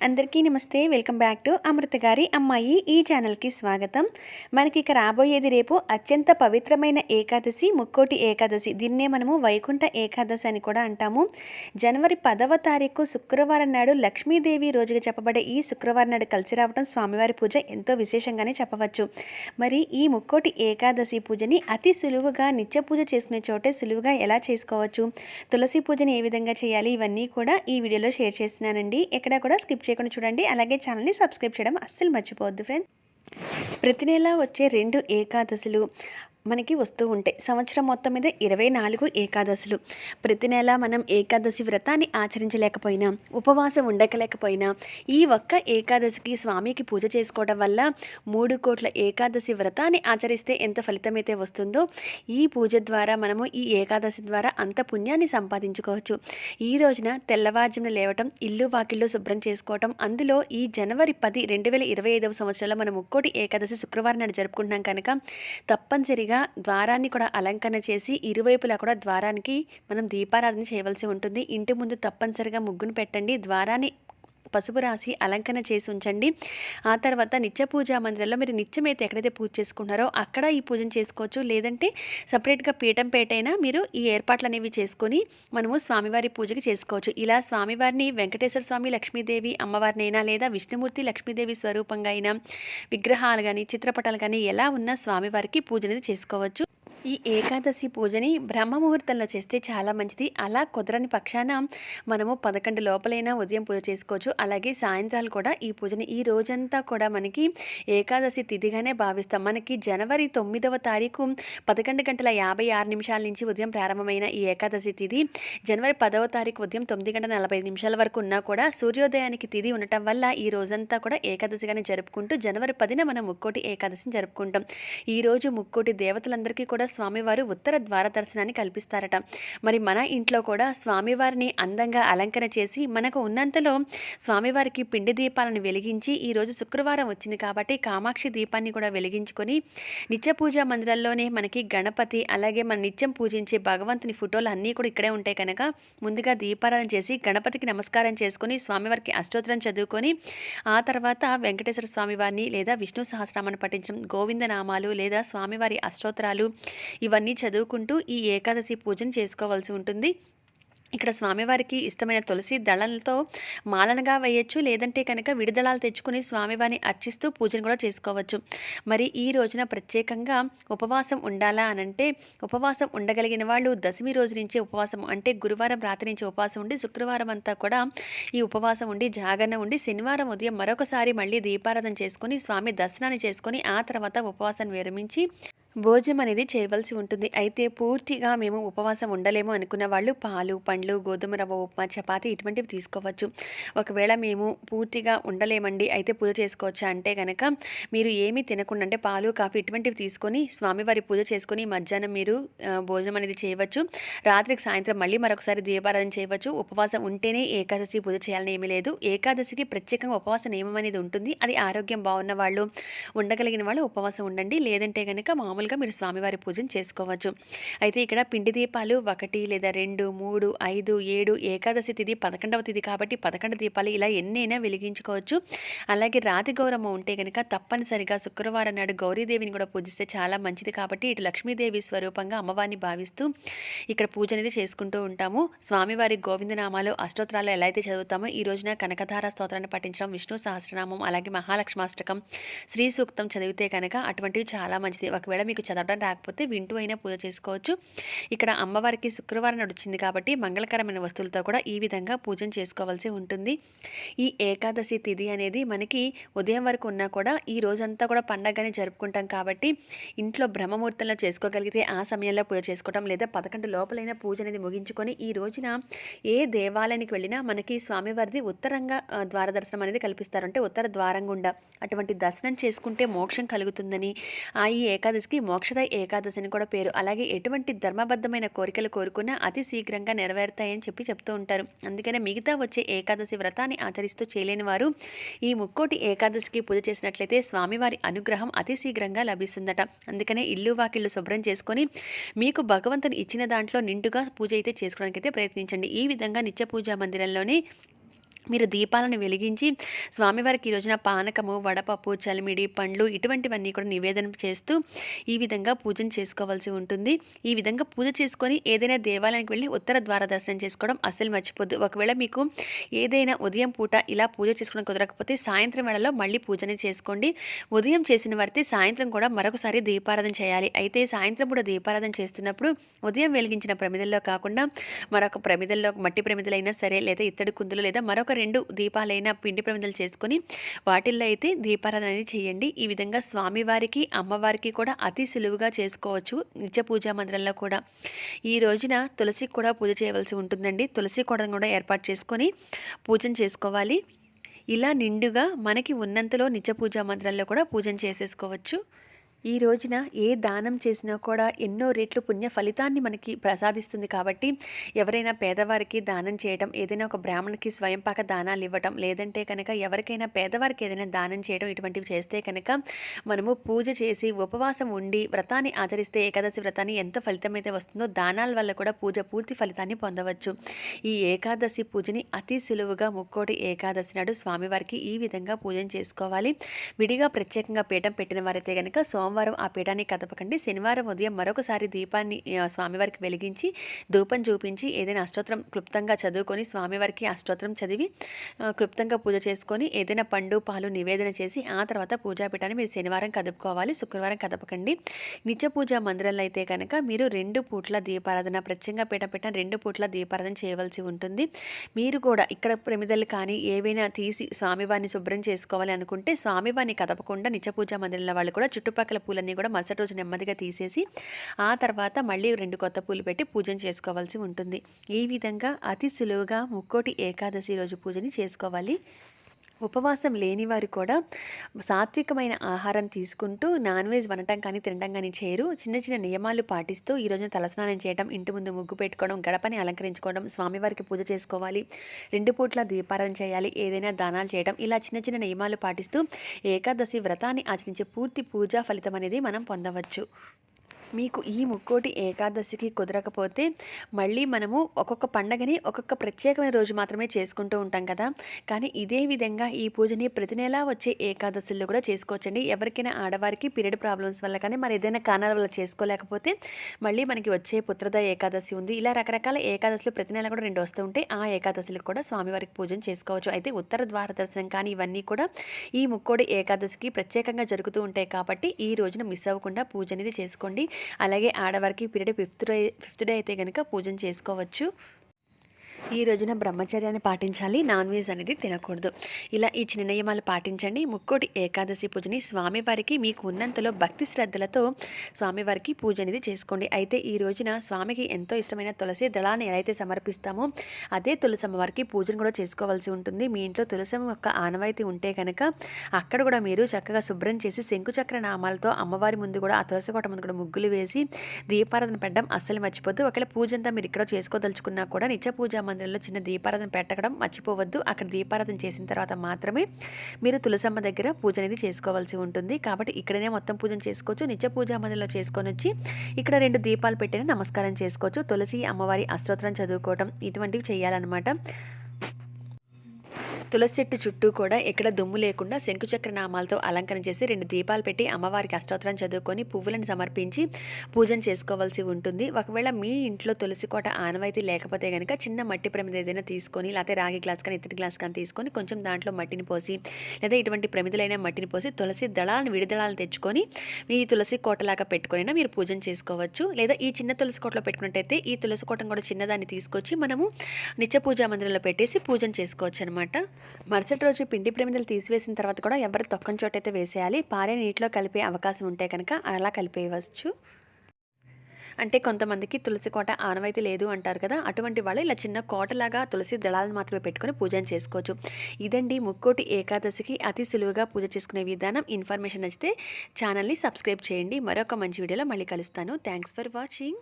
అందరికీ నమస్తే. Welcome back to అమృత గారి అమ్మాయి ఈ ఛానల్కి స్వాగతం. మనకి ఇక రాబోయేది రేపు అత్యంత పవిత్రమైన ఏకాదశి, ముక్కోటి ఏకాదశి. దీన్నే మనము వైకుంఠ ఏకాదశి అని కూడా అంటాము. జనవరి 10వ తారీఖు శుక్రవారం నాడు లక్ష్మీదేవి రోజుగా చెప్పబడే ఈ శుక్రవారం నాడు కలిసి రావడం స్వామివారి పూజ ఎంతో విశేషంగానే చెప్పవచ్చు. మరి ఈ ముక్కోటి ఏకాదశి పూజని అతి సులువుగా నిత్య పూజ చేసుకునే చోటే సులువుగా ఎలా చేసుకోవచ్చు, తులసి పూజని ఏ విధంగా చేయాలి, ఇవన్నీ కూడా ఈ వీడియోలో షేర్ చేస్తున్నానండి. ఎక్కడ కూడా స్కిప్ చేయకుండా చూడండి. అలాగే ఛానల్ని సబ్స్క్రైబ్ చేయడం అస్సలు మర్చిపోవద్దు ఫ్రెండ్స్. ప్రతి నెల వచ్చే 2 ఏకాదశులు మనకి వస్తూ ఉంటాయి. సంవత్సరం మొత్తం మీద 24 ఏకాదశులు. ప్రతి నెల మనం ఏకాదశి వ్రతాన్ని ఆచరించలేకపోయినా, ఉపవాసం ఉండకలేకపోయినా, ఈ ఒక్క ఏకాదశికి స్వామికి పూజ చేసుకోవడం వల్ల 3 కోట్ల ఏకాదశి వ్రతాన్ని ఆచరిస్తే ఎంత ఫలితమైతే వస్తుందో, ఈ పూజ ద్వారా మనము ఈ ఏకాదశి ద్వారా అంత పుణ్యాన్ని సంపాదించుకోవచ్చు. ఈ రోజున తెల్లవారుజామున లేవటం, ఇల్లు వాకిళ్ళు శుభ్రం చేసుకోవటం, అందులో ఈ జనవరి 10, 2025వ సంవత్సరంలో మనం ముక్కోటి ఏకాదశి శుక్రవారం నాడు జరుపుకుంటున్నాం కనుక తప్పనిసరిగా ద్వారాన్ని కూడా అలంకరణ చేసి ఇరువైపులా కూడా ద్వారానికి మనం దీపారాధన చేయవలసి ఉంటుంది. ఇంటి ముందు తప్పనిసరిగా ముగ్గును పెట్టండి. ద్వారాన్ని పసుపు రాసి అలంకరణ చేసి ఉంచండి. ఆ తర్వాత నిత్య పూజా మందిరంలో మీరు నిత్యమైతే ఎక్కడైతే పూజ చేసుకుంటారో అక్కడ ఈ పూజను చేసుకోవచ్చు. లేదంటే సపరేట్గా పీఠం పేటైనా మీరు ఈ ఏర్పాట్లు అనేవి చేసుకొని మనము స్వామివారి పూజకి చేసుకోవచ్చు. ఇలా స్వామివారిని వెంకటేశ్వర స్వామి, లక్ష్మీదేవి అమ్మవారినైనా లేదా విష్ణుమూర్తి లక్ష్మీదేవి స్వరూపంగా అయినా విగ్రహాలు కానీ చిత్రపటాలు కానీ ఎలా ఉన్నా స్వామివారికి పూజ అనేది చేసుకోవచ్చు. ఈ ఏకాదశి పూజని బ్రహ్మముహూర్తంలో చేస్తే చాలా మంచిది. అలా కుదరని పక్షాన మనము 11 లోపలైనా ఉదయం పూజ చేసుకోవచ్చు. అలాగే సాయంత్రాలు కూడా ఈ పూజని ఈ రోజంతా కూడా మనకి ఏకాదశి తిథిగానే భావిస్తాం. మనకి జనవరి 9వ తారీఖు 11:56 నుంచి ఉదయం ప్రారంభమైన ఈ ఏకాదశి తిథి జనవరి 10వ తారీఖు ఉదయం 9:45 వరకు ఉన్నా కూడా సూర్యోదయానికి తిథి ఉండటం వల్ల ఈ రోజంతా కూడా ఏకాదశిగానే జరుపుకుంటూ జనవరి 10న మనం ముక్కోటి ఏకాదశిని జరుపుకుంటాం. ఈ రోజు ముక్కోటి దేవతలందరికీ కూడా స్వామివారు ఉత్తర ద్వార దర్శనాన్ని కల్పిస్తారట. మరి మన ఇంట్లో కూడా స్వామివారిని అందంగా అలంకరణ చేసి మనకు ఉన్నంతలో స్వామివారికి పిండి దీపాలను వెలిగించి, ఈరోజు శుక్రవారం వచ్చింది కాబట్టి కామాక్షి దీపాన్ని కూడా వెలిగించుకొని నిత్య పూజా మందిరాల్లోనే మనకి గణపతి అలాగే మన నిత్యం పూజించే భగవంతుని ఫోటోలు అన్నీ కూడా ఇక్కడే ఉంటాయి కనుక ముందుగా దీపారాధన చేసి గణపతికి నమస్కారం చేసుకొని స్వామివారికి అష్టోత్తరం చదువుకొని ఆ తర్వాత వెంకటేశ్వర స్వామివారిని లేదా విష్ణు సహస్రనామాన్ని పఠించడం, గోవిందనామాలు లేదా స్వామివారి అష్టోత్తరాలు ఇవన్నీ చదువుకుంటూ ఈ ఏకాదశి పూజను చేసుకోవాల్సి ఉంటుంది. ఇక్కడ స్వామివారికి ఇష్టమైన తులసి దళాలతో మాలనగా వేయచ్చు. లేదంటే కనుక విడిదళాలు తెచ్చుకుని స్వామివారిని అర్చిస్తూ పూజను కూడా చేసుకోవచ్చు. మరి ఈ రోజున ప్రత్యేకంగా ఉపవాసం ఉండాలా అనంటే ఉపవాసం ఉండగలిగిన వాళ్ళు దశమి రోజు నుంచే ఉపవాసం అంటే గురువారం రాత్రి నుంచి ఉపవాసం ఉండి శుక్రవారం అంతా కూడా ఈ ఉపవాసం ఉండి జాగరణ ఉండి శనివారం ఉదయం మరొకసారి మళ్ళీ దీపారాధన చేసుకొని స్వామి దర్శనాన్ని చేసుకొని ఆ తర్వాత ఉపవాసాన్ని విరమించి భోజనం అనేది చేయవలసి ఉంటుంది. అయితే పూర్తిగా మేము ఉపవాసం ఉండలేము అనుకున్న వాళ్ళు పాలు, పండ్లు, గోధుమ రవ్వ ఉప్మా, చపాతీ ఇటువంటివి తీసుకోవచ్చు. ఒకవేళ మేము పూర్తిగా ఉండలేమండి అయితే పూజ చేసుకోవచ్చా అంటే కనుక మీరు ఏమీ తినకుండా అంటే పాలు, కాఫీ ఇటువంటివి తీసుకొని స్వామివారి పూజ చేసుకొని మధ్యాహ్నం మీరు భోజనం అనేది చేయవచ్చు. రాత్రికి సాయంత్రం మళ్ళీ మరొకసారి దీపారాధన చేయవచ్చు. ఉపవాసం ఉంటేనే ఏకాదశి పూజ చేయాలని ఏమీ లేదు. ఏకాదశికి ప్రత్యేకంగా ఉపవాస నియమం అనేది ఉంటుంది. అది ఆరోగ్యం బాగున్న వాళ్ళు ఉండగలిగిన వాళ్ళు ఉపవాసం ఉండండి. లేదంటే కనుక మామూలుగా మీరు స్వామివారి పూజను చేసుకోవచ్చు. అయితే ఇక్కడ పిండి దీపాలు 1 లేదా 2, 3, 5, 7 ఏకాదశి తిథి 11వ తిథి కాబట్టి 11 దీపాలు ఇలా ఎన్నైనా వెలిగించుకోవచ్చు. అలాగే రాతి గౌరమ్మ ఉంటే కనుక తప్పనిసరిగా శుక్రవారం నాడు గౌరీదేవిని కూడా పూజిస్తే చాలా మంచిది కాబట్టి ఇటు లక్ష్మీదేవి స్వరూపంగా అమ్మవారిని భావిస్తూ ఇక్కడ పూజ అనేది చేసుకుంటూ ఉంటాము. స్వామివారి గోవిందనామాలు అష్టోత్తరాలు ఎలా అయితే చదువుతామో ఈ రోజున కనకధార స్తోత్రాన్ని పఠించడం, విష్ణు సహస్రనామం అలాగే మహాలక్ష్మాష్టకం, శ్రీ సూక్తం చదివితే కనుక అటువంటివి చాలా మంచిది. ఒకవేళ మీకు చదవడం రాకపోతే వింటూ అయినా పూజ చేసుకోవచ్చు. ఇక్కడ అమ్మవారికి శుక్రవారం నడిచింది కాబట్టి మంగళకరమైన వస్తువులతో కూడా ఈ విధంగా పూజను చేసుకోవాల్సి ఉంటుంది. ఈ ఏకాదశి తిథి అనేది మనకి ఉదయం వరకు ఉన్నా కూడా ఈ రోజంతా కూడా పండగగానే జరుపుకుంటాం కాబట్టి ఇంట్లో బ్రహ్మముహూర్తంలో చేసుకోగలిగితే ఆ సమయంలో పూజ చేసుకోవటం లేదా 11 లోపలైన పూజ అనేది ముగించుకొని ఈ రోజున ఏ దేవాలయానికి వెళ్ళినా మనకి స్వామివారిది ఉత్తరంగా ద్వార దర్శనం అనేది కల్పిస్తారు. అంటే ఉత్తర ద్వారం గుండా అటువంటి దర్శనం చేసుకుంటే మోక్షం కలుగుతుందని ఈ ఏకాదశికి మోక్షద ఏకాదశి అని కూడా పేరు. అలాగే ఎటువంటి ధర్మబద్ధమైన కోరికలు కోరుకున్నా అతి శీఘ్రంగా నెరవేరుతాయని చెప్తూ ఉంటారు. అందుకనే మిగతా వచ్చే ఏకాదశి వ్రతాన్ని ఆచరిస్తూ చేయలేని వారు ఈ ముక్కోటి ఏకాదశికి పూజ చేసినట్లయితే స్వామివారి అనుగ్రహం అతి శీఘ్రంగా లభిస్తుందట. అందుకనే ఇల్లు వాకిళ్ళు శుభ్రం చేసుకొని మీకు భగవంతుని ఇచ్చిన దాంట్లో నిండుగా పూజ అయితే చేసుకోవడానికి అయితే ప్రయత్నించండి. ఈ విధంగా నిత్య పూజా మందిరంలోనే మీరు దీపాలను వెలిగించి స్వామివారికి ఈ రోజున పానకము, వడపప్పు, చలిమిడి, పండ్లు ఇటువంటివన్నీ కూడా నివేదన చేస్తూ ఈ విధంగా పూజను చేసుకోవాల్సి ఉంటుంది. ఈ విధంగా పూజ చేసుకొని ఏదైనా దేవాలయానికి వెళ్ళి ఉత్తర ద్వార దర్శనం చేసుకోవడం అస్సలు మర్చిపోద్దు. ఒకవేళ మీకు ఏదైనా ఉదయం పూట ఇలా పూజ చేసుకోవడం కుదరకపోతే సాయంత్రం వేళలో మళ్ళీ పూజని చేసుకోండి. ఉదయం చేసిన వారితే సాయంత్రం కూడా మరొకసారి దీపారాధన చేయాలి. అయితే సాయంత్రం కూడా దీపారాధన చేస్తున్నప్పుడు ఉదయం వెలిగించిన ప్రమిదల్లో కాకుండా మరొక ప్రమిదల్లో, మట్టి ప్రమిదలైనా సరే, లేదా ఇత్తడి కుందులు, లేదా మరొక 2 దీపాలైన పిండి ప్రమిదలు చేసుకొని వాటిల్లో అయితే దీపారాధన అనేది చేయండి. ఈ విధంగా స్వామివారికి, అమ్మవారికి కూడా అతి సులువుగా చేసుకోవచ్చు. నిత్య పూజా మందిరంలో కూడా ఈ రోజున తులసికి కూడా పూజ చేయవలసి ఉంటుందండి. తులసి కోటను కూడా ఏర్పాటు చేసుకొని పూజను చేసుకోవాలి. ఇలా నిండుగా మనకి ఉన్నంతలో నిత్య పూజా మందిరంలో కూడా పూజను చేసేసుకోవచ్చు. ఈ రోజున ఏ దానం చేసినా కూడా ఎన్నో రెట్లు పుణ్య ఫలితాన్ని మనకి ప్రసాదిస్తుంది. కాబట్టి ఎవరైనా పేదవారికి దానం చేయడం, ఏదైనా ఒక బ్రాహ్మణికి స్వయంపాక దానాలు ఇవ్వటం, లేదంటే కనుక ఎవరికైనా పేదవారికి ఏదైనా దానం చేయడం, ఇటువంటివి చేస్తే కనుక మనము పూజ చేసి ఉపవాసం ఉండి వ్రతాన్ని ఆచరిస్తే ఏకాదశి వ్రతాన్ని ఎంత ఫలితం అయితే వస్తుందో దానాల వల్ల కూడా పూజ పూర్తి ఫలితాన్ని పొందవచ్చు. ఈ ఏకాదశి పూజని అతి సులువుగా ముక్కోటి ఏకాదశి నాడు స్వామివారికి ఈ విధంగా పూజను చేసుకోవాలి. విడిగా ప్రత్యేకంగా పీఠం పెట్టిన వారైతే కనుక సోమవారం ఆ పీఠాన్ని కదపకండి. శనివారం ఉదయం మరొకసారి దీపాన్ని స్వామివారికి వెలిగించి ధూపం చూపించి ఏదైనా అష్టోత్తరం క్లుప్తంగా చదువుకొని స్వామివారికి అష్టోత్తరం చదివి క్లుప్తంగా పూజ చేసుకొని ఏదైనా పండు పాలు నివేదన చేసి ఆ తర్వాత పూజాపీఠాన్ని మీరు శనివారం కదుపుకోవాలి. శుక్రవారం కదపకండి. నిత్య పూజా మందిరంలో అయితే కనుక మీరు 2 పూట్ల దీపారాధన, ప్రత్యేకంగా పీఠం పెట్టిన 2 పూట్ల దీపారాధన చేయవలసి ఉంటుంది. మీరు కూడా ఇక్కడ ప్రమిదలు కానీ ఏవైనా తీసి స్వామివారిని శుభ్రం చేసుకోవాలి అనుకుంటే స్వామివారిని కదపకుండా నిత్య పూజా మందిరంలో వాళ్ళు కూడా చుట్టుపక్కల పూలన్నీ కూడా మరుసటి రోజు నెమ్మదిగా తీసేసి ఆ తర్వాత మళ్ళీ 2 కొత్త పూలు పెట్టి పూజను చేసుకోవాల్సి ఉంటుంది. ఈ విధంగా అతి సులువుగా ముక్కోటి ఏకాదశి రోజు పూజని చేసుకోవాలి. ఉపవాసం లేని వారు కూడా సాత్వికమైన ఆహారం తీసుకుంటూ నాన్ వెజ్ వండటం కానీ తినడం కానీ చేయరు. చిన్న చిన్న నియమాలు పాటిస్తూ ఈ రోజున తలస్నానం చేయడం, ఇంటి ముందు ముగ్గు పెట్టుకోవడం, గడపని అలంకరించుకోవడం, స్వామివారికి పూజ చేసుకోవాలి, 2 పూట్ల దీపారాధన చేయాలి, ఏదైనా దానాలు చేయడం, ఇలా చిన్న చిన్న నియమాలు పాటిస్తూ ఏకాదశి వ్రతాన్ని ఆచరించే పూర్తి పూజా ఫలితం అనేది మనం పొందవచ్చు. మీకు ఈ ముక్కోటి ఏకాదశికి కుదరకపోతే మళ్ళీ మనము ఒక్కొక్క పండగని ఒక్కొక్క ప్రత్యేకమైన రోజు మాత్రమే చేసుకుంటూ ఉంటాం కదా. కానీ ఇదే విధంగా ఈ పూజని ప్రతి నెలా వచ్చే ఏకాదశుల్లో కూడా చేసుకోవచ్చండి. ఎవరికైనా ఆడవారికి పీరియడ్ ప్రాబ్లమ్స్ వల్ల కానీ మరి ఏదైనా కారణాల వల్ల చేసుకోలేకపోతే మళ్ళీ మనకి వచ్చే పుత్రద ఏకాదశి ఉంది. ఇలా రకరకాల ఏకాదశులు ప్రతి నెల కూడా 2 వస్తూ ఉంటాయి. ఆ ఏకాదశులకు కూడా స్వామివారికి పూజను చేసుకోవచ్చు. అయితే ఉత్తర ద్వార దర్శనం కానీ ఇవన్నీ కూడా ఈ ముక్కోటి ఏకాదశికి ప్రత్యేకంగా జరుగుతూ ఉంటాయి. కాబట్టి ఈ రోజున మిస్ అవ్వకుండా పూజ అనేది చేసుకోండి. అలాగే ఆడవారికి పీరియడ్ ఫిఫ్త్ డే అయితే కనుక పూజను చేసుకోవచ్చు. ఈ రోజున బ్రహ్మచర్యాన్ని పాటించాలి. నాన్ వెజ్ అనేది తినకూడదు. ఇలా ఈ చిన్న నియమాలు పాటించండి. ముక్కోటి ఏకాదశి పూజని స్వామివారికి మీకు ఉన్నంతలో భక్తి శ్రద్ధలతో స్వామివారికి పూజ అనేది చేసుకోండి. అయితే ఈ రోజున స్వామికి ఎంతో ఇష్టమైన తులసి దళాన్ని ఎలా అయితే సమర్పిస్తామో అదే తులసమ్మ వారికి పూజను కూడా చేసుకోవాల్సి ఉంటుంది. మీ ఇంట్లో తులసమ్మ యొక్క ఆనవాయితీ ఉంటే కనుక అక్కడ కూడా మీరు చక్కగా శుభ్రం చేసి శంకుచక్ర నామాలతో అమ్మవారి ముందు కూడా ఆ తులసి కోట ముందు కూడా ముగ్గులు వేసి దీపారాధన పెట్టడం అస్సలు మర్చిపోద్దు. ఒకవేళ పూజ అంతా మీరు ఇక్కడ చేసుకోదలుచుకున్నా కూడా నిత్య పూజా మందిరంలో చిన్న దీపారాధన పెట్టడం మర్చిపోవద్దు. అక్కడ దీపారాధన చేసిన తర్వాత మాత్రమే మీరు తులసమ్మ దగ్గర పూజ అనేది చేసుకోవాల్సి ఉంటుంది. కాబట్టి ఇక్కడనే మొత్తం పూజను చేసుకోవచ్చు. నిత్య పూజా మందిరంలో చేసుకొని వచ్చి ఇక్కడ 2 దీపాలు పెట్టిన నమస్కారం చేసుకోవచ్చు. తులసి అమ్మవారి అష్టోత్తరం చదువుకోవడం ఇటువంటివి చేయాలన్నమాట. తులసి చెట్టు చుట్టూ కూడా ఎక్కడ దుమ్ము లేకుండా శంకుచక్ర నామాలతో అలంకరణ చేసి 2 దీపాలు పెట్టి అమ్మవారికి అష్టోత్తరం చదువుకొని పువ్వులను సమర్పించి పూజను చేసుకోవాల్సి ఉంటుంది. ఒకవేళ మీ ఇంట్లో తులసి కోట ఆనవాయితీ లేకపోతే కనుక చిన్న మట్టి ప్రమిద ఏదైనా తీసుకొని, లేకపోతే రాగి గ్లాస్ కానీ ఇత్తడి గ్లాస్ కానీ తీసుకొని కొంచెం దాంట్లో మట్టిని పోసి, లేదా ఇటువంటి ప్రమిదలైన మట్టిని పోసి తులసి దళాలను విడిదళాలను తెచ్చుకొని ఈ తులసి కోటలాగా పెట్టుకొని మీరు పూజను చేసుకోవచ్చు. లేదా ఈ చిన్న తులసి కోటలో పెట్టుకున్నట్టయితే ఈ తులసి కోటను కూడా చిన్నదాన్ని తీసుకొచ్చి మనము నిత్య పూజా మందిరంలో పెట్టేసి పూజను చేసుకోవచ్చు అనమాట. మరుసటి రోజు పిండి ప్రమిదలు తీసివేసిన తర్వాత కూడా ఎవరు తొక్కని చోటైతే వేసేయాలి. పారే నీటిలో కలిపే అవకాశం ఉంటే కనుక అలా కలిపేయవచ్చు. అంటే కొంతమందికి తులసి కోట ఆనవాయితీ లేదు అంటారు కదా, అటువంటి వాళ్ళు ఇలా చిన్న కోటలాగా తులసి దళాలను మాత్రమే పెట్టుకొని పూజను చేసుకోవచ్చు. ఇదండి ముక్కోటి ఏకాదశికి అతి సులువుగా పూజ చేసుకునే విధానం. ఇన్ఫర్మేషన్ నచ్చితే ఛానల్ని సబ్స్క్రైబ్ చేయండి. మరొక మంచి వీడియోలో మళ్ళీ కలుస్తాను. Thanks for watching.